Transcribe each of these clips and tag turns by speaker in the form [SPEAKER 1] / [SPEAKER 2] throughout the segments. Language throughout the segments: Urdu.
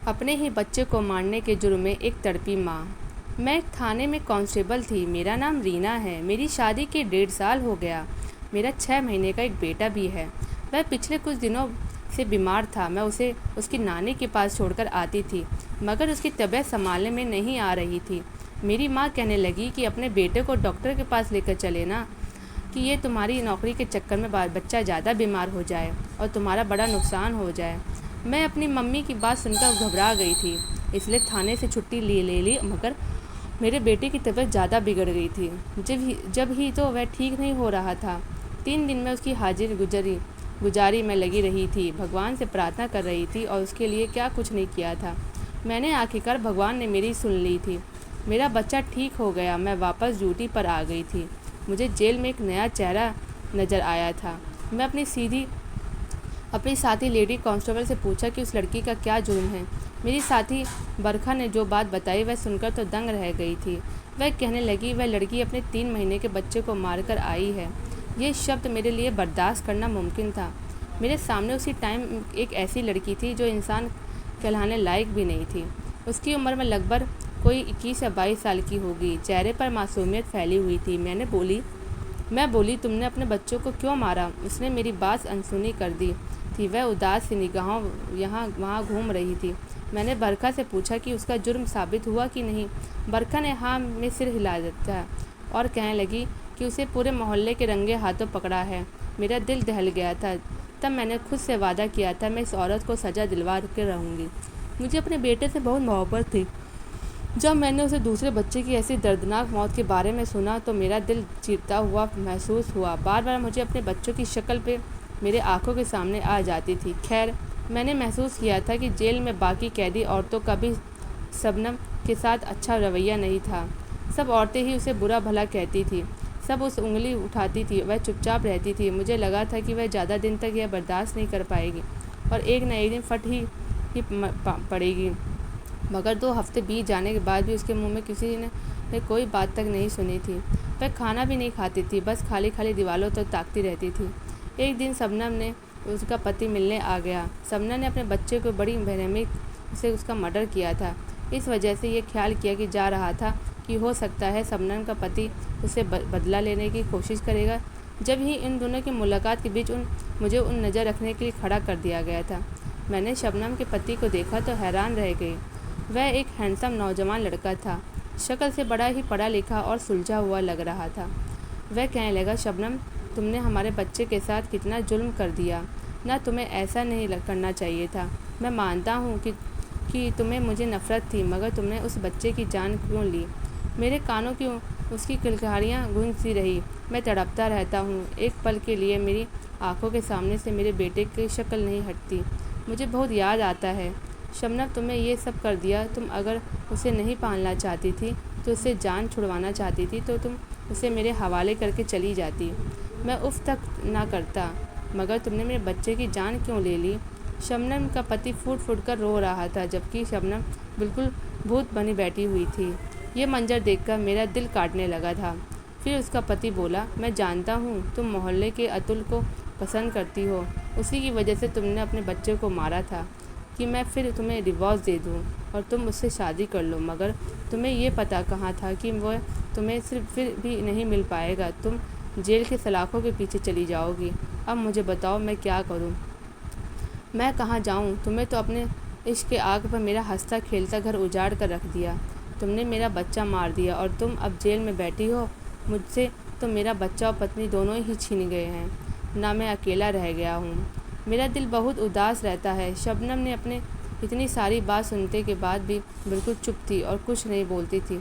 [SPEAKER 1] اپنے ہی بچے کو مارنے کے جرم میں ایک تڑپی ماں۔ میں ایک تھانے میں کانسٹیبل تھی۔ میرا نام رینا ہے۔ میری شادی کے 1.5 سال ہو گیا۔ میرا 6 مہینے کا ایک بیٹا بھی ہے۔ وہ پچھلے کچھ دنوں سے بیمار تھا۔ میں اسے اس کی نانی کے پاس چھوڑ کر آتی تھی، مگر اس کی طبیعت سنبھالنے میں نہیں آ رہی تھی۔ میری ماں کہنے لگی کہ اپنے بیٹے کو ڈاکٹر کے پاس لے کر چلے نا، کہ یہ تمہاری نوکری کے چکر میں بچہ زیادہ بیمار ہو جائے اور تمہارا بڑا نقصان ہو جائے۔ میں اپنی ممی کی بات سن کر گھبرا گئی تھی، اس لیے تھانے سے چھٹی لے لی، مگر میرے بیٹے کی طبیعت زیادہ بگڑ گئی تھی۔ جب ہی تو وہ ٹھیک نہیں ہو رہا تھا۔ 3 دن میں اس کی حاضر گزاری میں لگی رہی تھی، بھگوان سے پرارتھنا کر رہی تھی اور اس کے لیے کیا کچھ نہیں کیا تھا۔ میں نے آخرکار بھگوان نے میری سن لی تھی۔ میرا بچہ ٹھیک ہو گیا۔ میں واپس ڈیوٹی پر آ گئی تھی۔ مجھے جیل میں ایک نیا چہرہ نظر آیا تھا۔ میں اپنی ساتھی لیڈی کانسٹیبل سے پوچھا کہ اس لڑکی کا کیا جرم ہے۔ میری ساتھی برکھا نے جو بات بتائی وہ سن کر تو دنگ رہ گئی تھی۔ وہ کہنے لگی، وہ لڑکی اپنے 3 مہینے کے بچے کو مار کر آئی ہے۔ یہ شبد میرے لیے برداشت کرنا ممکن تھا۔ میرے سامنے اسی ٹائم ایک ایسی لڑکی تھی جو انسان کہلانے لائق بھی نہیں تھی۔ اس کی عمر میں لگ بھگ کوئی 21 یا 22 سال کی ہوگی۔ چہرے پر معصومیت پھیلی ہوئی تھی۔ میں بولی، تم نے اپنے بچوں کو کیوں مارا؟ اس نے میری بات انسنی کر دی تھی۔ وہ اداس سی نگاہوں یہاں وہاں گھوم رہی تھی۔ میں نے برکھا سے پوچھا کہ اس کا جرم ثابت ہوا کہ نہیں۔ برکھا نے ہاں میں سر ہلا دیا اور کہنے لگی کہ اسے پورے محلے کے رنگے ہاتھوں پکڑا ہے۔ میرا دل دہل گیا تھا۔ تب میں نے خود سے وعدہ کیا تھا میں اس عورت کو سزا دلوا کے رہوں گی۔ مجھے اپنے بیٹے سے بہت محبت تھی۔ جب میں نے اسے دوسرے بچے کی ایسی دردناک موت کے بارے میں سنا تو میرا دل چیرتا ہوا محسوس ہوا۔ بار بار مجھے اپنے بچوں کی شکل پہ میرے آنکھوں کے سامنے آ جاتی تھی۔ خیر، میں نے محسوس کیا تھا کہ جیل میں باقی قیدی عورتوں کا بھی شبنم کے ساتھ اچھا رویہ نہیں تھا۔ سب عورتیں ہی اسے برا بھلا کہتی تھیں، سب اس انگلی اٹھاتی تھی، وہ چپ چاپ رہتی تھی۔ مجھے لگا تھا کہ وہ زیادہ دن تک یہ برداشت نہیں کر پائے گی اور ایک نہ ایک دن پھٹ ہی پڑے گی۔ مگر 2 ہفتے بیت جانے کے بعد بھی اس کے منہ میں کسی نے کوئی بات تک نہیں سنی تھی۔ وہ کھانا بھی نہیں کھاتی تھی، بس خالی دیواروں تک تاکتی رہتی تھی۔ ایک دن شبنم نے اس کا پتی ملنے آ گیا۔ شبنم نے اپنے بچے کو بڑی بےرحمی سے اس کا مرڈر کیا تھا۔ اس وجہ سے یہ خیال کیا جا رہا تھا کہ ہو سکتا ہے شبنم کا پتی اسے بدلہ لینے کی کوشش کرے گا۔ جب ہی ان دونوں کی ملاقات کے بیچ مجھے نظر رکھنے کے لیے کھڑا کر دیا گیا تھا۔ میں نے شبنم کے پتی کو دیکھا تو حیران رہ گئی۔ وہ ایک ہینڈسم نوجوان لڑکا تھا، شکل سے بڑا ہی پڑھا لکھا اور سلجھا ہوا لگ رہا تھا۔ وہ کہنے لگا، شبنم، تم نے ہمارے بچے کے ساتھ کتنا ظلم کر دیا نا، تمہیں ایسا نہیں کرنا چاہیے تھا۔ میں مانتا ہوں کہ تمہیں مجھے نفرت تھی، مگر تم نے اس بچے کی جان کیوں لی؟ میرے کانوں کی اس کی کلکاریاں گونجتی رہی۔ میں تڑپتا رہتا ہوں۔ ایک پل کے لیے میری آنکھوں کے سامنے سے میرے بیٹے کی شکل نہیں ہٹتی۔ مجھے بہت یاد آتا ہے۔ شبنم، تمہیں یہ سب کر دیا۔ تم اگر اسے نہیں پالنا چاہتی تھی تو اسے جان چھڑوانا چاہتی تھی تو تم اسے میرے حوالے کر کے چلی جاتی، میں اف تک نہ کرتا، مگر تم نے میرے بچے کی جان کیوں لے لی؟ شبنم کا پتی پھوٹ کر رو رہا تھا، جبکہ شبنم بالکل بھوت بنی بیٹھی ہوئی تھی۔ یہ منظر دیکھ کر میرا دل کاٹنے لگا تھا۔ پھر اس کا پتی بولا، میں جانتا ہوں تم محلے کے اتل کو پسند کرتی ہو، اسی کی وجہ سے تم نے اپنے بچے کو مارا تھا کہ میں پھر تمہیں ڈیورس دے دوں اور تم اس سے شادی کر لو، مگر تمہیں یہ پتہ کہاں تھا کہ وہ تمہیں صرف پھر بھی نہیں مل پائے گا، تم جیل کے سلاخوں کے پیچھے چلی جاؤ گی۔ اب مجھے بتاؤ میں کیا کروں؟ میں کہاں جاؤں؟ تمہیں تو اپنے عشق کے آگ پر میرا ہنستا کھیلتا گھر اجاڑ کر رکھ دیا، تم نے میرا بچہ مار دیا اور تم اب جیل میں بیٹھی ہو۔ مجھ سے تو میرا بچہ اور پتنی دونوں ہی چھین گئے ہیں، نہ میں اکیلا رہ گیا ہوں۔ میرا دل بہت اداس رہتا ہے۔ شبنم نے اپنے اتنی ساری بات سننے کے بعد بھی بالکل چپ تھی اور کچھ نہیں بولتی تھی،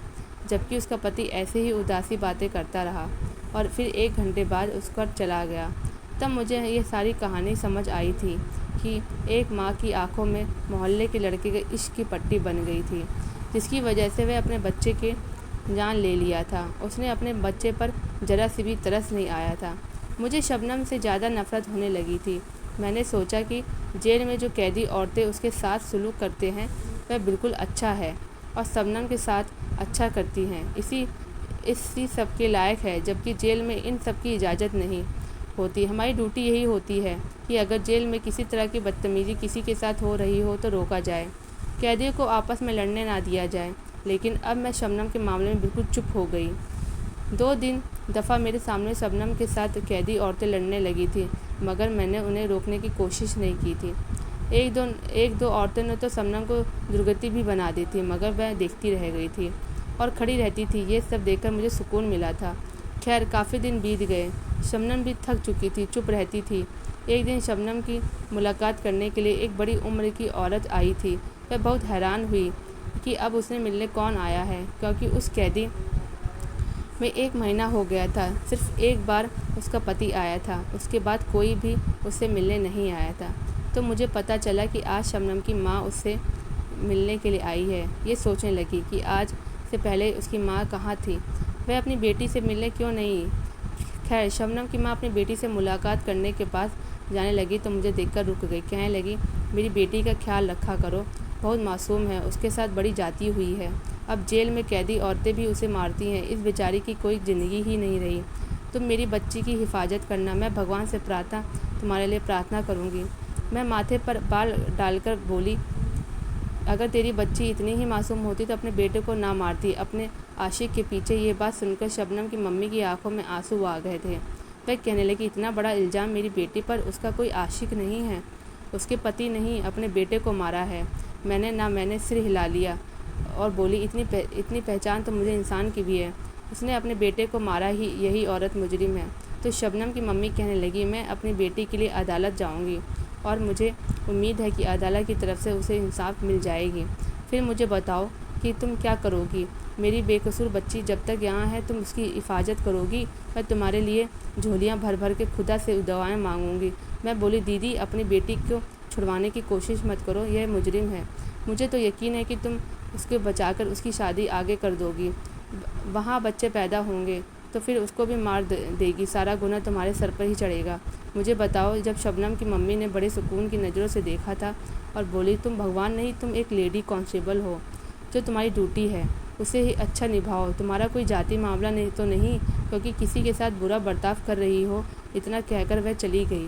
[SPEAKER 1] جبکہ اس کا پتی ایسے ہی اداسی باتیں کرتا رہا اور پھر 1 گھنٹے بعد اس کا چلا گیا۔ تب مجھے یہ ساری کہانی سمجھ آئی تھی کہ ایک ماں کی آنکھوں میں محلے کے لڑکے کے عشق کی پٹی بن گئی تھی، جس کی وجہ سے وہ اپنے بچے کی جان لے لیا تھا۔ اس نے اپنے بچے پر ذرا سی بھی ترس نہیں آیا تھا۔ مجھے شبنم سے زیادہ نفرت ہونے لگی تھی۔ میں نے سوچا کہ جیل میں جو قیدی عورتیں اس کے ساتھ سلوک کرتے ہیں وہ بالکل اچھا ہے اور شبنم کے ساتھ اچھا کرتی ہیں، اسی سب کے لائق ہے، جبکہ جیل میں ان سب کی اجازت نہیں ہوتی۔ ہماری ڈیوٹی یہی ہوتی ہے کہ اگر جیل میں کسی طرح کی بدتمیزی کسی کے ساتھ ہو رہی ہو تو روکا جائے، قیدیوں کو آپس میں لڑنے نہ دیا جائے، لیکن اب میں شبنم کے معاملے میں بالکل چپ ہو گئی۔ 2 دفعہ میرے سامنے شبنم کے ساتھ قیدی عورتیں لڑنے لگی تھیں، مگر میں نے انہیں روکنے کی کوشش نہیں کی تھی۔ ایک دو عورتوں نے تو شبنم کو درگتی بھی بنا دی تھی، مگر وہ دیکھتی رہ گئی تھی اور کھڑی رہتی تھی۔ یہ سب دیکھ کر مجھے سکون ملا تھا۔ خیر، کافی دن بیت گئے۔ شبنم بھی تھک چکی تھی، چپ رہتی تھی۔ ایک دن شبنم کی ملاقات کرنے کے لیے ایک بڑی عمر کی عورت آئی تھی۔ وہ بہت حیران ہوئی کہ اب اس سے ملنے کون آیا ہے، کیونکہ اس قیدی میں 1 مہینہ ہو گیا تھا۔ صرف ایک بار اس کا پتی آیا تھا، اس کے بعد کوئی بھی اس سے ملنے نہیں آیا تھا۔ تو مجھے پتہ چلا کہ آج شبنم کی ماں اس سے ملنے کے لیے آئی ہے۔ یہ سوچنے لگی کہ آج سے پہلے اس کی ماں کہاں تھی، وہ اپنی بیٹی سے ملنے کیوں نہیں۔ خیر، شبنم کی ماں اپنی بیٹی سے ملاقات کرنے کے پاس جانے لگی تو مجھے دیکھ کر رک گئی۔ کہنے لگی، میری بیٹی کا خیال رکھا کرو، بہت معصوم ہے، اس کے ساتھ بڑی جاتی ہوئی ہے۔ اب جیل میں قیدی عورتیں بھی اسے مارتی ہیں، اس بیچاری کی کوئی زندگی ہی نہیں رہی۔ تم میری بچی کی حفاظت کرنا، میں بھگوان سے تمہارے لیے پرارتھنا کروں گی۔ میں ماتھے پر بال ڈال کر بولی، اگر تیری بچی اتنی ہی معصوم ہوتی تو اپنے بیٹے کو نہ مارتی اپنے عاشق کے پیچھے۔ یہ بات سن کر شبنم کی ممی کی آنکھوں میں آنسو آ گئے تھے۔ وہ کہنے لگی، اتنا بڑا الزام میری بیٹی پر، اس کا کوئی عاشق نہیں ہے، اس کے پتی نہیں اپنے بیٹے کو مارا ہے۔ میں نے سر ہلا لیا اور بولی، اتنی پہچان تو مجھے انسان کی بھی ہے، اس نے اپنے بیٹے کو مارا ہی، یہی عورت مجرم ہے۔ تو شبنم کی ممی کہنے لگی، میں اپنی بیٹی کے لیے عدالت جاؤں گی اور مجھے امید ہے کہ عدالت کی طرف سے اسے انصاف مل جائے گی۔ پھر مجھے بتاؤ کہ تم کیا کرو گی؟ میری بے قصور بچی جب تک یہاں ہے تم اس کی حفاظت کرو گی؟ میں تمہارے لیے جھولیاں بھر بھر کے خدا سے دعائیں مانگوں گی۔ میں بولی، دیدی اپنی بیٹی کو چھڑوانے کی کوشش مت کرو، یہ مجرم ہے۔ مجھے تو یقین ہے کہ تم اس کو بچا کر اس کی شادی آگے کر دو گی، وہاں بچے پیدا ہوں گے تو پھر اس کو بھی مار دے گی، سارا گناہ تمہارے سر پر ہی چڑھے گا۔ مجھے بتاؤ۔ جب شبنم کی ممی نے بڑے سکون کی نظروں سے دیکھا تھا اور بولی، تم بھگوان نہیں، تم ایک لیڈی کانسٹیبل ہو، جو تمہاری ڈیوٹی ہے اسے ہی اچھا نبھاؤ، تمہارا کوئی ذاتی معاملہ تو نہیں کیونکہ کسی کے ساتھ برا برتاؤ کر رہی ہو۔ اتنا کہہ کر وہ چلی گئی،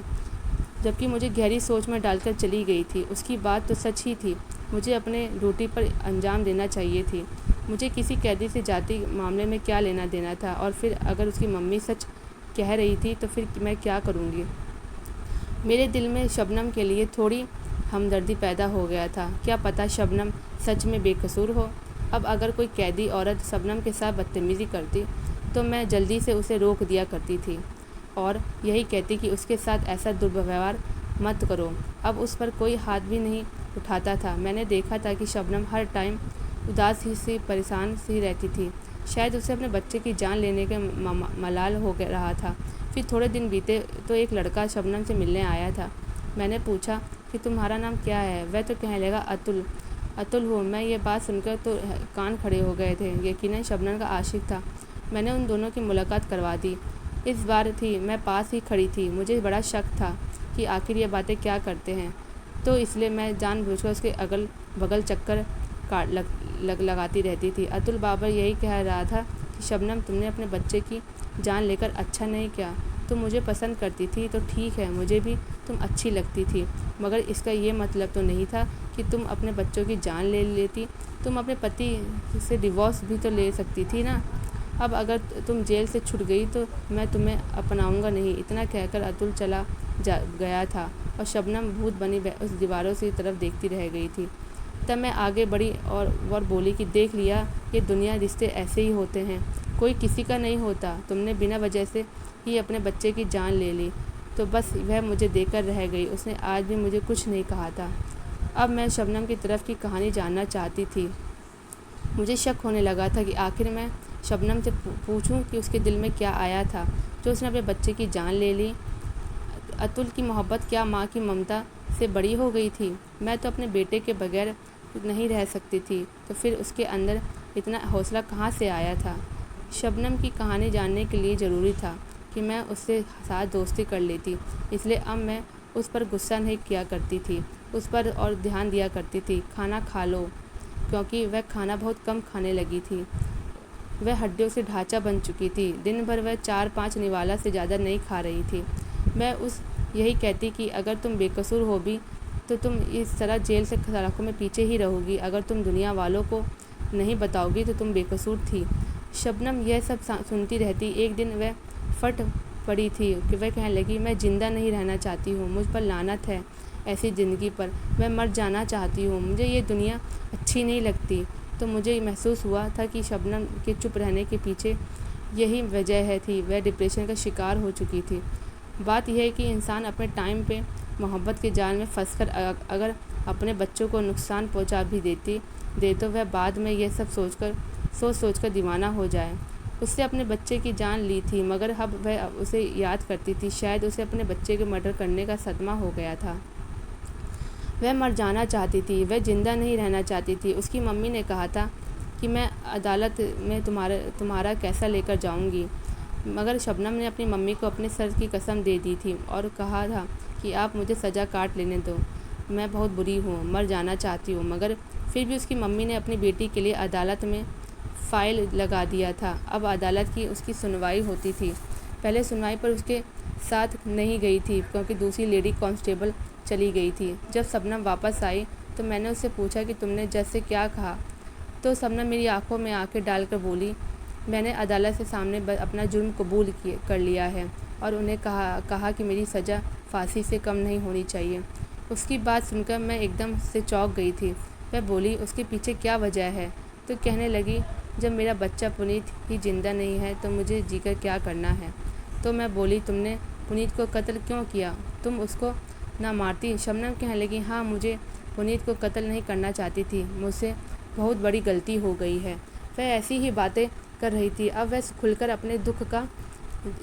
[SPEAKER 1] جبکہ مجھے گہری سوچ میں ڈال کر چلی گئی تھی۔ اس کی بات تو سچ ہی تھی، مجھے اپنے ڈیوٹی پر انجام دینا چاہیے تھی۔ مجھے کسی قیدی سے ذاتی معاملے میں کیا لینا دینا تھا، اور پھر اگر اس کی ممی سچ کہہ رہی تھی تو پھر میں کیا کروں گی؟ میرے دل میں شبنم کے لیے تھوڑی ہمدردی پیدا ہو گیا تھا۔ کیا پتہ شبنم سچ میں بے قصور ہو؟ اب اگر کوئی قیدی عورت شبنم کے ساتھ بدتمیزی کرتی تو میں جلدی سے اسے روک دیا کرتی تھی اور یہی کہتی کہ اس کے ساتھ ایسا دورویوہار مت کرو۔ اب اس پر کوئی ہاتھ بھی نہیں اٹھاتا تھا۔ میں نے دیکھا تھا کہ شبنم ہر ٹائم اداس ہی سی، پریشان سی رہتی تھی، شاید اسے اپنے بچے کی جان لینے کے ملال ہو رہا تھا۔ پھر تھوڑے دن بیتے تو ایک لڑکا شبنم سے ملنے آیا تھا۔ میں نے پوچھا کہ تمہارا نام کیا ہے؟ وہ تو کہنے لگا، اتل ہوں میں۔ یہ بات سن کر تو کان کھڑے ہو گئے تھے، یقیناً شبنم کا عاشق تھا۔ میں نے ان دونوں کی ملاقات کروا دی۔ اس بار تھی میں پاس ہی کھڑی تھی، مجھے بڑا شک تھا کہ آخر یہ باتیں کیا کرتے ہیں، تو اس لیے میں جان بوجھ کر اس کے اگل بغل چکر لگاتی رہتی تھی۔ اتل بابر یہی کہہ رہا تھا کہ شبنم، تم نے اپنے بچے کی جان لے کر اچھا نہیں کیا، تم مجھے پسند کرتی تھی تو ٹھیک ہے، مجھے بھی تم اچھی لگتی تھی، مگر اس کا یہ مطلب تو نہیں تھا کہ تم اپنے بچوں کی جان لے لیتی، تم اپنے پتی سے ڈیورس بھی تو لے سکتی تھی نا۔ اب اگر تم جیل سے چھٹ گئی تو میں تمہیں اپناؤں گا نہیں۔ اتنا کہہ کر اتل چلا گیا تھا اور شبنم بھوت بنی اس دیواروں کی طرف دیکھتی رہ گئی تھی۔ تب میں آگے بڑھی اور بولی کہ دیکھ لیا، یہ دنیا رشتے ایسے ہی ہوتے ہیں، کوئی کسی کا نہیں ہوتا۔ تم نے بنا وجہ سے ہی اپنے بچے کی جان لے لی تو بس۔ وہ مجھے دیکھ کر رہ گئی، اس نے آج بھی مجھے کچھ نہیں کہا تھا۔ اب میں شبنم کی طرف کی کہانی جاننا چاہتی تھی۔ مجھے شک ہونے لگا تھا کہ آخر میں شبنم سے پوچھوں کہ اس کے دل میں کیا آیا تھا جو اس نے اپنے بچے کی جان لے لی۔ اتل کی محبت کیا ماں کی ممتا سے بڑی ہو گئی تھی؟ میں تو اپنے بیٹے کے بغیر نہیں رہ سکتی تھی، تو پھر اس کے اندر اتنا حوصلہ کہاں سے آیا تھا؟ شبنم کی کہانی جاننے کے لیے ضروری تھا کہ میں اس سے ساتھ دوستی کر لیتی، اس لیے اب میں اس پر غصہ نہیں کیا کرتی تھی، اس پر اور دھیان دیا کرتی تھی۔ کھانا کھا لو، کیونکہ وہ کھانا بہت کم کھانے لگی تھی۔ وہ ہڈیوں سے ڈھانچہ بن چکی تھی، دن بھر وہ 4-5 نوالا سے زیادہ نہیں کھا رہی تھی۔ میں یہی کہتی کہ اگر تم بے قصور ہو بھی تو تم اس طرح جیل سے سلاخوں میں پیچھے ہی رہو گی۔ اگر تم دنیا والوں کو نہیں بتاؤ گی تو تم بے قصور تھی۔ شبنم یہ سب سنتی رہتی۔ ایک دن وہ پھٹ پڑی تھی کہ وہ کہنے لگی، میں زندہ نہیں رہنا چاہتی ہوں، مجھ پر لعنت ہے ایسی زندگی پر، میں مر جانا چاہتی ہوں، مجھے یہ دنیا اچھی نہیں لگتی۔ تو مجھے محسوس ہوا تھا کہ شبنم کے چپ رہنے کے پیچھے یہی وجہ تھی، وہ ڈپریشن کا شکار ہو چکی تھی۔ بات یہ ہے کہ انسان اپنے ٹائم پہ محبت کے جال میں پھنس کر اگر اپنے بچوں کو نقصان پہنچا بھی دے تو وہ بعد میں یہ سب سوچ کر دیوانہ ہو جائے۔ اس سے اپنے بچے کی جان لی تھی، مگر اب وہ اسے یاد کرتی تھی، شاید اسے اپنے بچے کے مرڈر کرنے کا صدمہ ہو گیا تھا۔ وہ مر جانا چاہتی تھی، وہ زندہ نہیں رہنا چاہتی تھی۔ اس کی ممی نے کہا تھا کہ میں عدالت میں تمہارا کیسا لے کر جاؤں گی، مگر شبنم نے اپنی ممی کو اپنے سر کی قسم دے دی تھی اور کہا تھا کہ آپ مجھے سزا کاٹ لینے دو، میں بہت بری ہوں، مر جانا چاہتی ہوں۔ مگر پھر بھی اس کی ممی نے اپنی بیٹی کے لیے عدالت میں فائل لگا دیا تھا۔ اب عدالت کی اس کی سنوائی ہوتی تھی۔ پہلے سنوائی پر اس کے ساتھ نہیں گئی تھی کیونکہ دوسری لیڈی کانسٹیبل چلی گئی تھی۔ جب شبنم واپس آئی تو میں نے اس سے پوچھا کہ تم نے جج سے کیا کہا؟ تو شبنم میری آنکھوں میں آنکھیں ڈال کر بولی، میں نے عدالت کے سامنے اپنا جرم قبول کر لیا ہے اور انہیں کہا کہ میری سزا پھانسی سے کم نہیں ہونی چاہیے۔ اس کی بات سن کر میں ایک دم سے چونک گئی تھی۔ وہ بولی، اس کے پیچھے کیا وجہ ہے؟ تو کہنے لگی، جب میرا بچہ پنیت ہی زندہ نہیں ہے تو مجھے جی کر کیا کرنا ہے؟ تو میں بولی، تم نے پنیت کو قتل کیوں کیا؟ تم اس کو نہ مارتی؟ شبنم کہنے لگی، ہاں، مجھے پنیت کو قتل نہیں کرنا چاہتی تھی، مجھ سے بہت بڑی غلطی ہو گئی ہے۔ وہ ایسی ہی باتیں کر رہی تھی۔ اب وہ کھل کر اپنے دکھ کا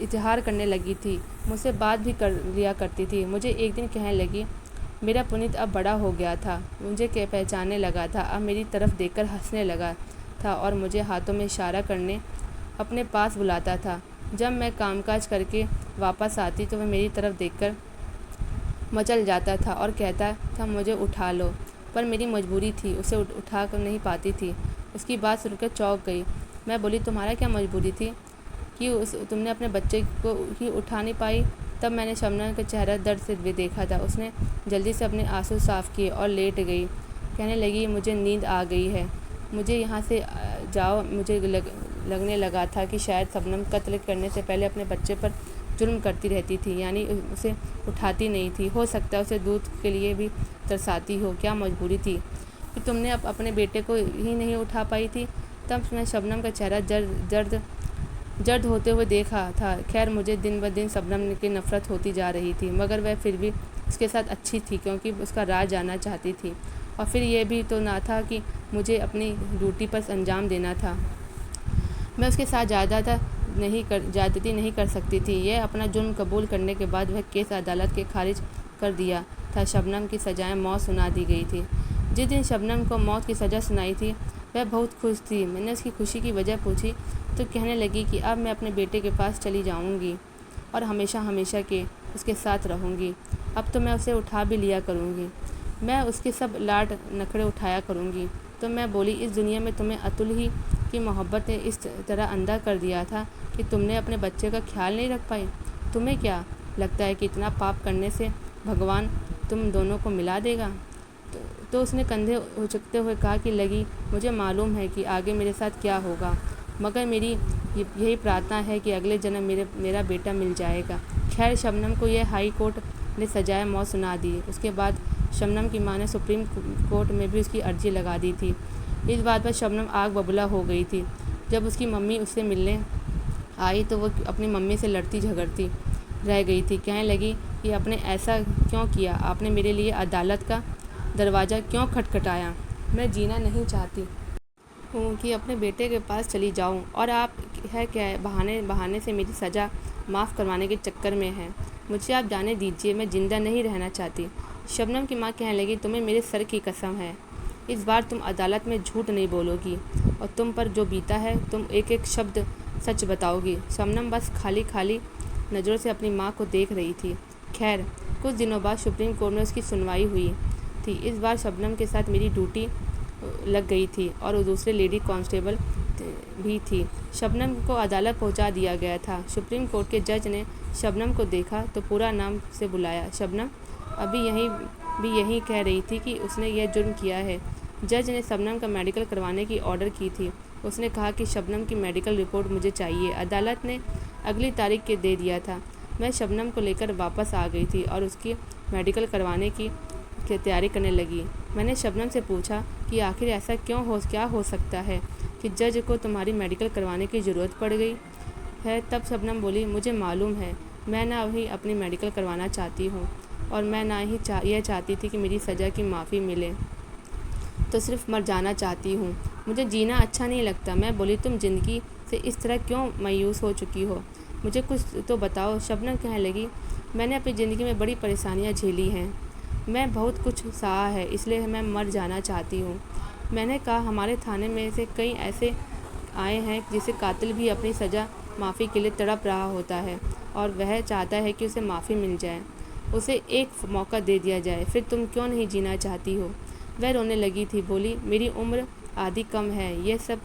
[SPEAKER 1] اظہار کرنے لگی تھی، مجھ سے بات بھی کر لیا کرتی تھی۔ مجھے ایک دن کہنے لگی، میرا پنیت اب بڑا ہو گیا تھا، مجھے پہچاننے لگا تھا، اب میری طرف دیکھ کر ہنسنے لگا تھا اور مجھے ہاتھوں میں اشارہ کرنے اپنے پاس بلاتا تھا۔ جب میں کام کاج کر کے واپس آتی تو وہ میری طرف دیکھ کر مچل جاتا تھا اور کہتا تھا، مجھے اٹھا لو، پر میری مجبوری تھی، اسے اٹھا کر نہیں پاتی تھی۔ اس کی بات سن کر چونک گئی۔ میں بولی، تمہارا کیا مجبوری تھی کہ تم نے اپنے بچے کو ہی اٹھا نہیں پائی؟ تب میں نے شبنم کا چہرہ درد سے دیکھا تھا۔ اس نے جلدی سے اپنے آنسو صاف کیے اور لیٹ گئی۔ کہنے لگی، مجھے نیند آ گئی ہے، مجھے یہاں سے جاؤ۔ مجھے لگنے لگا تھا کہ شاید شبنم قتل کرنے سے پہلے اپنے بچے پر ظلم کرتی رہتی تھی، یعنی اسے اٹھاتی نہیں تھی۔ ہو سکتا ہے اسے دودھ کے لیے بھی ترساتی ہو۔ کیا مجبوری تھی کہ تم نے اپنے بیٹے کو ہی نہیں اٹھا پائی تھی؟ تب میں شبنم کا چہرہ جرد ہوتے ہوئے دیکھا تھا۔ خیر، مجھے دن بدن شبنم کی نفرت ہوتی جا رہی تھی، مگر وہ پھر بھی اس کے ساتھ اچھی تھی کیونکہ اس کا راز جاننا چاہتی تھی، اور پھر یہ بھی تو نہ تھا کہ مجھے اپنی ڈیوٹی پر انجام دینا تھا۔ میں اس کے ساتھ زیادتی نہیں کر سکتی تھی۔ یہ اپنا جرم قبول کرنے کے بعد وہ کیس عدالت کے خارج کر دیا تھا۔ شبنم کی سزائے موت سنا دی گئی تھی۔ جس دن شبنم کو موت کی سزا سنائی تھی وہ بہت خوش تھی۔ میں نے اس کی خوشی کی وجہ پوچھی تو کہنے لگی کہ اب میں اپنے بیٹے کے پاس چلی جاؤں گی اور ہمیشہ ہمیشہ کے اس کے ساتھ رہوں گی۔ اب تو میں اسے اٹھا بھی لیا کروں گی، میں اس کے سب لاڈ نخرے اٹھایا کروں گی۔ تو میں بولی، اس دنیا میں تمہیں اتل ہی کی محبت نے اس طرح اندھا کر دیا تھا کہ تم نے اپنے بچے کا خیال نہیں رکھ پائی؟ تمہیں کیا لگتا ہے کہ اتنا پاپ کرنے سے بھگوان تم دونوں کو ملا دے گا؟ تو اس نے کندھے اچکتے ہوئے کہا کہ لگی، مجھے معلوم ہے کہ آگے میرے ساتھ کیا ہوگا، مگر میری یہی پرارتھنا ہے کہ اگلے جنم میرا بیٹا مل جائے گا۔ خیر، شبنم کو یہ ہائی کورٹ نے سزائے موت سنا دی۔ اس کے بعد شبنم کی ماں نے سپریم کورٹ میں بھی اس کی عرضی لگا دی تھی۔ اس بات پر شبنم آگ ببولا ہو گئی تھی۔ جب اس کی ممی اس سے ملنے آئی تو وہ اپنی ممی سے لڑتی جھگڑتی رہ گئی تھی۔ کہنے لگی کہ آپ نے ایسا کیوں کیا؟ آپ نے میرے لیے عدالت کا دروازہ کیوں کھٹکھٹایا؟ میں جینا نہیں چاہتی ہوں کہ اپنے بیٹے کے پاس چلی جاؤں، اور آپ ہے کہ بہانے سے میری سزا معاف کروانے کے چکر میں ہیں۔ مجھے آپ جانے دیجیے، میں زندہ نہیں رہنا چاہتی۔ شبنم کی ماں کہنے لگی، تمہیں میرے سر کی قسم ہے، اس بار تم عدالت میں جھوٹ نہیں بولو گی اور تم پر جو بیتا ہے تم ایک ایک شبد سچ بتاؤ گی۔ شبنم بس خالی نظروں سے اپنی ماں کو دیکھ رہی تھی۔ خیر، کچھ دنوں بعد سپریم کورٹ میں اس کی سنوائی ہوئی تھی۔ اس بار شبنم کے ساتھ میری ڈیوٹی لگ گئی تھی اور دوسرے لیڈی کانسٹیبل بھی تھی۔ شبنم کو عدالت پہنچا دیا گیا تھا۔ سپریم کورٹ کے جج نے شبنم کو دیکھا تو پورا نام سے بلایا۔ شبنم ابھی یہیں بھی یہی کہہ رہی تھی کہ اس نے یہ جرم کیا ہے۔ جج نے شبنم کا میڈیکل کروانے کی آرڈر کی تھی۔ اس نے کہا کہ شبنم کی میڈیکل رپورٹ مجھے چاہیے۔ عدالت نے اگلی تاریخ کے دے دیا تھا۔ میں شبنم کو لے کر واپس آ گئی تھی اور اس کی میڈیکل کروانے کی تیاری کرنے لگی۔ میں نے شبنم سے پوچھا کہ آخر ایسا کیا ہو سکتا ہے کہ جج کو تمہاری میڈیکل کروانے کی ضرورت پڑ گئی ہے؟ تب شبنم بولی، مجھے معلوم ہے، میں نہ ہی اپنی میڈیکل کروانا چاہتی ہوں اور میں نہ ہی یہ چاہتی تھی کہ میری سزا کی معافی ملے، تو صرف مر جانا چاہتی ہوں۔ مجھے جینا اچھا نہیں لگتا۔ میں بولی، تم زندگی سے اس طرح کیوں مایوس ہو چکی ہو؟ مجھے کچھ تو بتاؤ۔ شبنم کہنے لگی، میں نے اپنی زندگی میں بڑی پریشانیاں جھیلی ہیں، میں بہت کچھ سہا ہے، اس لیے میں مر جانا چاہتی ہوں۔ میں نے کہا، ہمارے تھانے میں سے کئی ایسے آئے ہیں جسے قاتل بھی اپنی سزا معافی کے لیے تڑپ رہا ہوتا ہے اور وہ چاہتا ہے کہ اسے معافی مل جائے، اسے ایک موقع دے دیا جائے، پھر تم کیوں نہیں جینا چاہتی ہو؟ وہ رونے لگی تھی، بولی، میری عمر آدھی کم ہے، یہ سب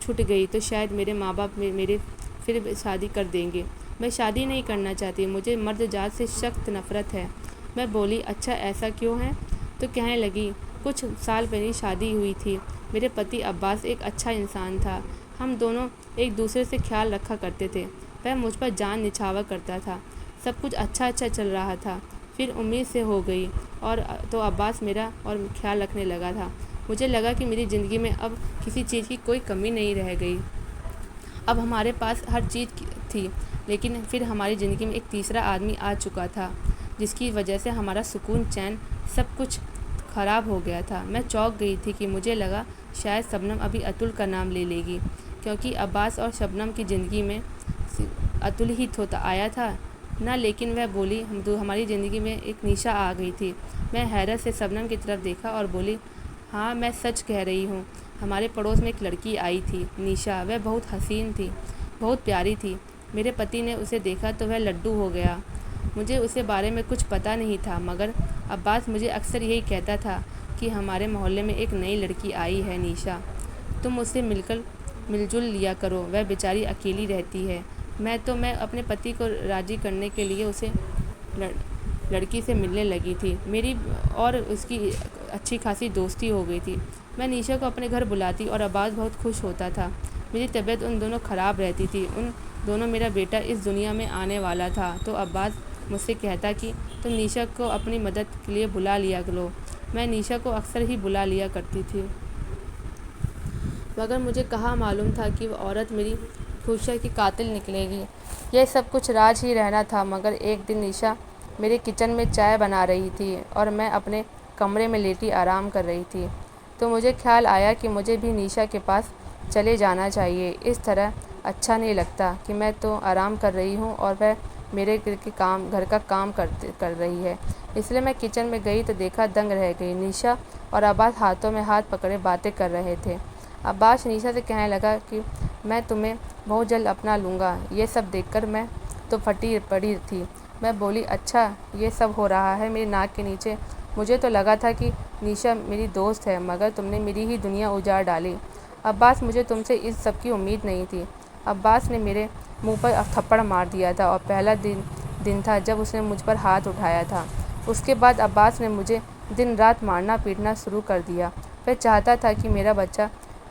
[SPEAKER 1] چھٹ گئی تو شاید میرے ماں باپ میرے پھر شادی کر دیں گے۔ میں شادی نہیں کرنا چاہتی، مجھے مرد ذات سے سخت نفرت ہے۔ میں بولی، اچھا ایسا کیوں ہے؟ تو کہنے لگی، کچھ سال پہلے شادی ہوئی تھی، میرے پتی عباس ایک اچھا انسان تھا، ہم دونوں ایک دوسرے سے خیال رکھا کرتے تھے، وہ مجھ پر جان نچھاور کرتا تھا، سب کچھ اچھا چل رہا تھا۔ پھر امید سے ہو گئی اور تو عباس میرا اور خیال رکھنے لگا تھا۔ مجھے لگا کہ میری زندگی میں اب کسی چیز کی کوئی کمی نہیں رہ گئی، اب ہمارے پاس ہر چیز تھی، لیکن پھر ہماری زندگی میں ایک تیسرا آدمی آ چکا تھا جس کی وجہ سے ہمارا سکون، چین، سب کچھ خراب ہو گیا تھا۔ میں چونک گئی تھی کہ مجھے لگا شاید شبنم ابھی اتل کا نام لے لے گی، کیونکہ عباس اور شبنم کی زندگی میں اتل ہی آیا تھا نا، لیکن وہ بولی، ہماری زندگی میں ایک نیشا آ گئی تھی۔ میں حیرت سے شبنم کی طرف دیکھا اور بولی، ہاں میں سچ کہہ رہی ہوں، ہمارے پڑوس میں ایک لڑکی آئی تھی، نیشا، وہ بہت حسین تھی، بہت پیاری تھی، میرے پتی نے اسے دیکھا تو وہ لڈو ہو گیا۔ مجھے اس کے بارے میں کچھ پتہ نہیں تھا، مگر عباس مجھے اکثر یہی کہتا تھا کہ ہمارے محلے میں ایک نئی لڑکی آئی ہے نیشا، تم اس سے مل جل لیا کرو، وہ بیچاری اکیلی رہتی ہے۔ میں اپنے پتی کو راضی کرنے کے لیے اسے لڑکی سے ملنے لگی تھی، میری اور اس کی اچھی خاصی دوستی ہو گئی تھی۔ میں نیشا کو اپنے گھر بلاتی اور عباس بہت خوش ہوتا تھا۔ میری طبیعت ان دونوں خراب رہتی تھی، ان دونوں میرا بیٹا اس دنیا میں آنے والا تھا تو عباس مجھ سے کہتا کہ تم نیشا کو اپنی مدد کے لیے بلا لیا کرو۔ میں نیشا کو اکثر ہی بلا لیا کرتی تھی، مگر مجھے کہاں معلوم تھا کہ وہ عورت میری خوشیوں کی قاتل نکلے گی۔ یہ سب کچھ راز ہی رہنا تھا، مگر ایک دن نیشا میرے کچن میں چائے بنا رہی تھی اور میں اپنے کمرے میں لیٹی آرام کر رہی تھی، تو مجھے خیال آیا کہ مجھے بھی نیشا کے پاس چلے جانا چاہیے، اس طرح اچھا نہیں لگتا کہ میں تو آرام کر رہی ہوں اور وہ میرے گھر کا کام کر رہی ہے۔ اس لیے میں کچن میں گئی تو دیکھا دنگ رہ گئی، نیشا اور عباس ہاتھوں میں ہاتھ پکڑے باتیں کر رہے تھے۔ عباس نیشا سے کہنے لگا کہ میں تمہیں بہت جلد اپنا لوں گا۔ یہ سب دیکھ کر میں تو پھٹی پڑی تھی۔ میں بولی، اچھا یہ سب ہو رہا ہے میری ناک کے نیچے؟ مجھے تو لگا تھا کہ نیشا میری دوست ہے، مگر تم نے میری ہی دنیا اجاڑ ڈالی۔ عباس، مجھے تم سے اس سب کی امید نہیں تھی۔ عباس نے میرے منہ پر تھپڑ مار دیا تھا اور پہلا دن تھا جب اس نے مجھ پر ہاتھ اٹھایا تھا۔ اس کے بعد عباس نے مجھے دن رات مارنا پیٹنا شروع کر دیا۔ وہ چاہتا تھا کہ میرا بچہ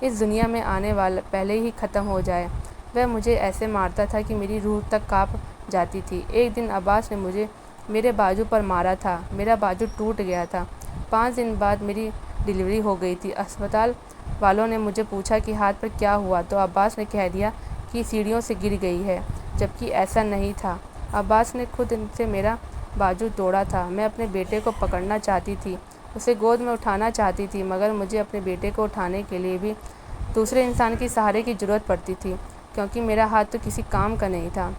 [SPEAKER 1] اس دنیا میں آنے والا پہلے ہی ختم ہو جائے۔ وہ مجھے ایسے مارتا تھا کہ میری روح تک کانپ جاتی تھی۔ ایک دن عباس نے مجھے میرے بازو پر مارا تھا، میرا بازو ٹوٹ گیا تھا۔ 5 دن بعد میری ڈلیوری ہو گئی تھی۔ اسپتال والوں نے مجھے پوچھا کہ ہاتھ پر کیا ہوا تو عباس نے کہہ دیا کہ سیڑھیوں سے گر گئی ہے، جبکہ ایسا نہیں تھا۔ عباس نے خود سے میرا بازو توڑا تھا۔ میں اپنے بیٹے کو پکڑنا چاہتی تھی، اسے گود میں اٹھانا چاہتی تھی، مگر مجھے اپنے بیٹے کو اٹھانے کے لیے بھی دوسرے انسان کے سہارے کی ضرورت پڑتی تھی، کیونکہ میرا ہاتھ تو کسی کام کا نہیں تھا۔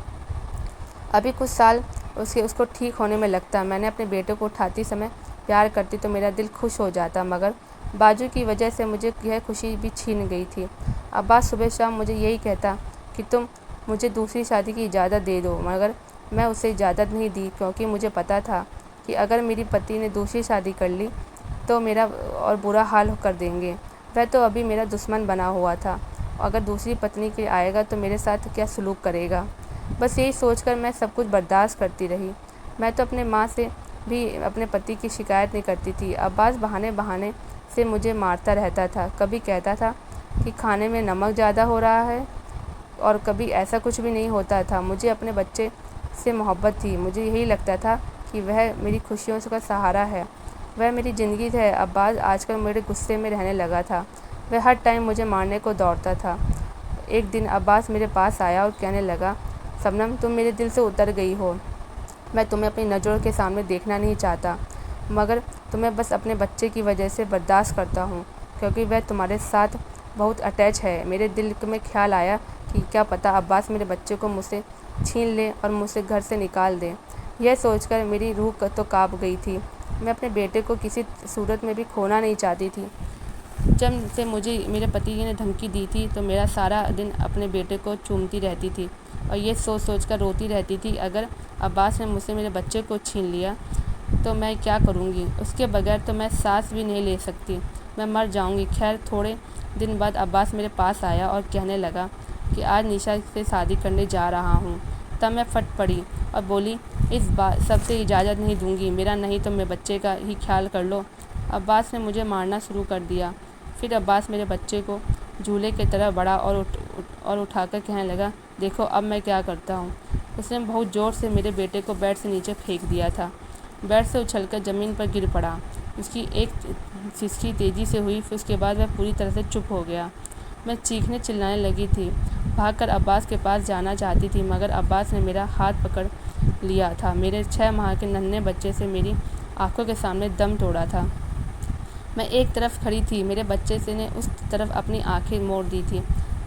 [SPEAKER 1] ابھی کچھ سال اس کو ٹھیک ہونے میں لگتا۔ میں نے اپنے بیٹے کو اٹھاتی سمے پیار کرتی تو میرا دل خوش ہو جاتا، مگر بازو کی وجہ سے مجھے یہ خوشی بھی چھین گئی تھی۔ عباس صبح شام مجھے یہی کہتا کہ تم مجھے دوسری شادی کی اجازت دے دو، مگر میں اسے اجازت نہیں دی، کیونکہ مجھے پتہ تھا کہ اگر میری پتی نے دوسری شادی کر لی تو میرا اور برا حال کر دیں گے۔ وہ تو ابھی میرا دشمن بنا ہوا تھا، اگر دوسری پتنی کے آئے گا تو میرے ساتھ کیا سلوک کرے گا۔ بس یہی سوچ کر میں سب کچھ برداشت کرتی رہی۔ میں تو اپنے ماں سے بھی اپنے پتی کی شکایت نہیں کرتی تھی۔ عباس بہانے بہانے سے مجھے مارتا رہتا تھا، کبھی کہتا تھا کہ کھانے میں نمک زیادہ ہو رہا ہے اور کبھی ایسا کچھ بھی نہیں ہوتا تھا۔ مجھے اپنے بچے سے محبت تھی، مجھے یہی لگتا تھا کہ وہ میری خوشیوں کا سہارا ہے، وہ میری زندگی ہے۔ عباس آج کل میرے غصے میں رہنے لگا تھا، وہ ہر ٹائم مجھے مارنے کو دوڑتا تھا۔ ایک دن عباس میرے پاس آیا اور کہنے لگا، شبنم تم میرے دل سے اتر گئی ہو، میں تمہیں اپنی نظروں کے سامنے دیکھنا نہیں چاہتا، مگر تمہیں بس اپنے بچے کی وجہ سے برداشت کرتا ہوں، کیونکہ وہ تمہارے ساتھ بہت اٹیچ ہے۔ میرے دل میں خیال آیا کہ کیا پتہ عباس میرے بچے کو مجھ سے چھین لے اور مجھ سے گھر سے نکال دے۔ یہ سوچ کر میری روح تو کانپ گئی تھی۔ میں اپنے بیٹے کو کسی صورت میں بھی کھونا نہیں چاہتی تھی۔ جب سے مجھے میرے پتی نے دھمکی دی تھی تو میرا سارا دن اپنے بیٹے کو چومتی رہتی تھی اور یہ سوچ سوچ کر روتی رہتی تھی، اگر عباس نے مجھ سے میرے بچے کو چھین لیا تو میں کیا کروں گی؟ اس کے بغیر تو میں سانس بھی نہیں لے سکتی، میں مر جاؤں گی۔ خیر تھوڑے دن بعد عباس میرے پاس آیا اور کہنے لگا کہ آج نشا سے شادی کرنے جا رہا ہوں۔ تب میں پھٹ پڑی اور بولی، اس بات سب سے اجازت نہیں دوں گی، میرا نہیں تو میرے بچے کا ہی خیال کر لو۔ عباس نے مجھے مارنا شروع کر دیا۔ پھر عباس میرے بچے کو جھولے کی طرح بڑھا اور اٹھا کر کہنے لگا، دیکھو اب میں کیا کرتا ہوں۔ اس نے بہت زور سے میرے بیٹے کو بیڈ سے نیچے پھینک دیا تھا، بیڈ سے اچھل کر زمین پر گر پڑا۔ اس کی ایک سسکی تیزی سے ہوئی، پھر اس کے بعد وہ پوری طرح سے چپ ہو گیا۔ میں چیخنے چلانے لگی تھی، بھاگ کر عباس کے پاس جانا چاہتی تھی، مگر عباس نے میرا ہاتھ پکڑ لیا تھا، میرے 6 ماہ کے ننھے بچے سے میری آنکھوں کے سامنے دم توڑا تھا۔ میں ایک طرف کھڑی تھی، میرے بچے نے اس طرف اپنی آنکھیں موڑ دی تھیں،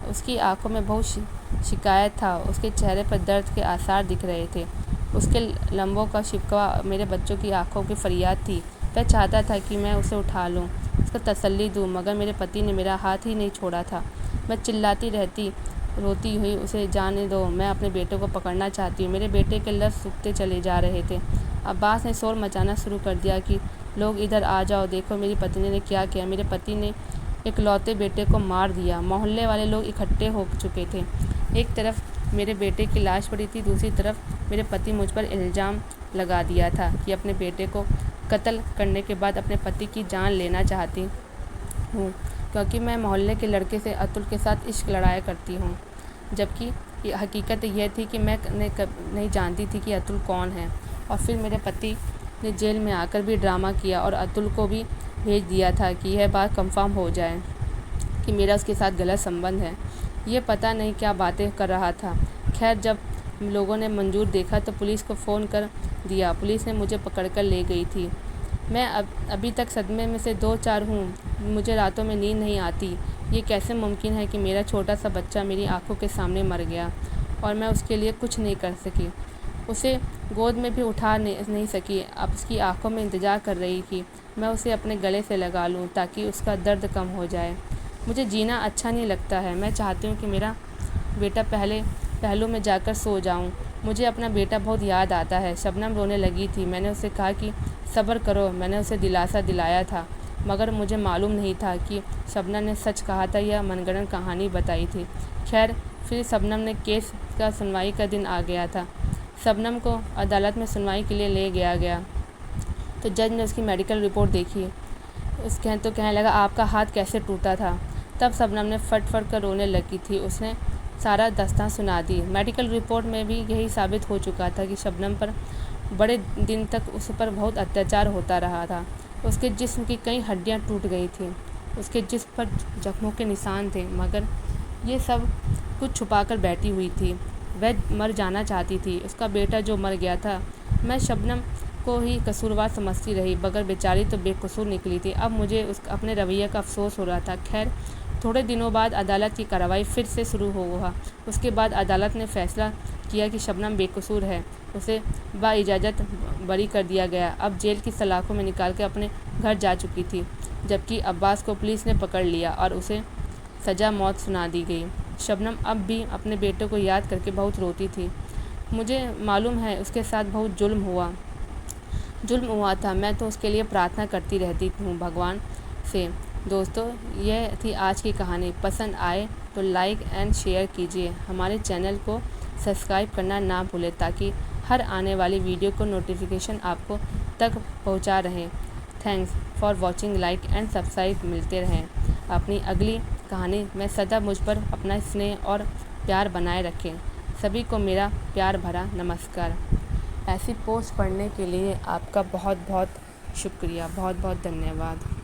[SPEAKER 1] اس کی آنکھوں میں بہت شکایت تھا، اس کے چہرے پر درد کے آثار دکھ رہے تھے، اس کے لبوں کا شکوہ میرے بچوں کی آنکھوں کی فریاد تھی۔ وہ چاہتا تھا کہ میں اسے اٹھا لوں، اس کو تسلی دوں، مگر میرے پتی نے میرا ہاتھ ہی نہیں چھوڑا تھا۔ میں چلاتی رہتی، روتی ہوئی، اسے جانے دو، میں اپنے بیٹے کو پکڑنا چاہتی ہوں۔ میرے بیٹے کے لفظ سوکھتے چلے جا رہے تھے۔ عباس نے شور مچانا شروع کر دیا کہ لوگ ادھر آ جاؤ، دیکھو میری پتنی نے کیا کیا، میرے پتی نے اکلوتے بیٹے کو مار دیا۔ محلے والے لوگ اکٹھے ہو چکے تھے، ایک طرف میرے بیٹے کی لاش پڑی تھی، دوسری طرف میرے پتی مجھ پر الزام لگا دیا تھا کہ اپنے بیٹے کو قتل کرنے کے بعد اپنے پتی کی جان لینا چاہتی ہوں، کیونکہ میں محلے کے لڑکے سے اتل کے ساتھ عشق لڑایا کرتی ہوں، جبکہ حقیقت یہ تھی کہ میں نہیں جانتی تھی کہ اتل کون ہے۔ اور پھر میرے پتی نے جیل میں آ کر بھی ڈرامہ کیا اور اتل کو بھی بھیج دیا تھا کہ یہ بات کنفرم ہو جائے کہ میرا اس کے ساتھ غلط سمبند ہے۔ یہ پتہ نہیں کیا باتیں کر رہا تھا۔ خیر جب لوگوں نے منظور دیکھا تو پولیس کو فون کر دیا، پولیس نے مجھے پکڑ کر لے گئی تھی۔ میں ابھی تک صدمے میں سے دو چار ہوں، مجھے راتوں میں نیند نہیں آتی۔ یہ کیسے ممکن ہے کہ میرا چھوٹا سا بچہ میری آنکھوں کے سامنے مر گیا اور میں اس کے لیے کچھ نہیں کر سکی، اسے گود میں بھی اٹھا نہیں سکی، اب اس کی آنکھوں میں انتظار کر رہی کہ میں اسے اپنے گلے سے لگا لوں تاکہ اس کا درد کم ہو جائے۔ مجھے جینا اچھا نہیں لگتا ہے، میں چاہتی ہوں کہ میرا بیٹا پہلو میں جا کر سو جاؤں، مجھے اپنا بیٹا بہت یاد آتا ہے۔ شبنم رونے لگی تھی، میں نے اسے کہا کہ صبر کرو، میں نے اسے دلاسا دلایا تھا، مگر مجھے معلوم نہیں تھا کہ شبنم نے سچ کہا تھا یا من گھڑت کہانی بتائی تھی۔ خیر پھر شبنم نے کیس کا سنوائی کا دن آ گیا تھا۔ شبنم کو عدالت میں سنوائی کے لیے لے گیا گیا تو جج نے اس کی میڈیکل رپورٹ دیکھی، تو کہنے لگا آپ کا ہاتھ کیسے ٹوٹا تھا؟ تب شبنم نے پھٹ پھٹ کر رونے لگی تھی، اس نے سارا داستان سنا دی۔ میڈیکل رپورٹ میں بھی یہی ثابت ہو چکا تھا کہ شبنم پر بڑے دن تک اس پر بہت اتیاچار ہوتا رہا تھا، اس کے جسم کی کئی ہڈیاں ٹوٹ گئی تھیں، اس کے جسم پر زخموں کے نشان تھے، مگر یہ سب کچھ چھپا کر بیٹھی ہوئی تھی، وہ مر جانا چاہتی تھی، اس کا بیٹا جو مر گیا تھا۔ میں شبنم کو ہی قصوروار سمجھتی رہی، مگر بیچاری تو بے قصور نکلی تھی، اب مجھے اپنے رویے کا افسوس ہو رہا تھا۔ خیر تھوڑے دنوں بعد عدالت کی کارروائی پھر سے شروع ہوا۔ اس کے بعد عدالت نے فیصلہ کیا کہ شبنم بے قصور ہے، اسے بااجازت بری کر دیا گیا، اب جیل کی سلاخوں میں نکال کے اپنے گھر جا چکی تھی، جبکہ عباس کو پولیس نے پکڑ لیا اور اسے سزا موت سنا دی گئی۔ شبنم اب بھی اپنے بیٹے کو یاد کر کے بہت روتی تھی، مجھے معلوم ہے اس کے ساتھ بہت ظلم ہوا تھا، میں تو اس کے لیے پرارتھنا کرتی رہتی ہوں بھگوان سے۔ دوستو یہ تھی آج کی کہانی، پسند آئے تو لائک اینڈ شیئر کیجیے، ہمارے چینل کو سبسکرائب کرنا نہ بھولیں تاکہ ہر آنے والی ویڈیو کو نوٹیفیکیشن آپ کو تک پہنچا رہیں۔ Thanks for watching, like and subscribe ملتے رہیں۔ اپنی اگلی کہانی میں سدا مجھ پر اپنا اسنیہ اور پیار بنائے رکھیں۔ سبھی کو میرا پیار بھرا نمسکار۔ ایسی پوسٹ پڑھنے کے لیے آپ کا بہت بہت شکریہ، بہت بہت دھنیہ واد۔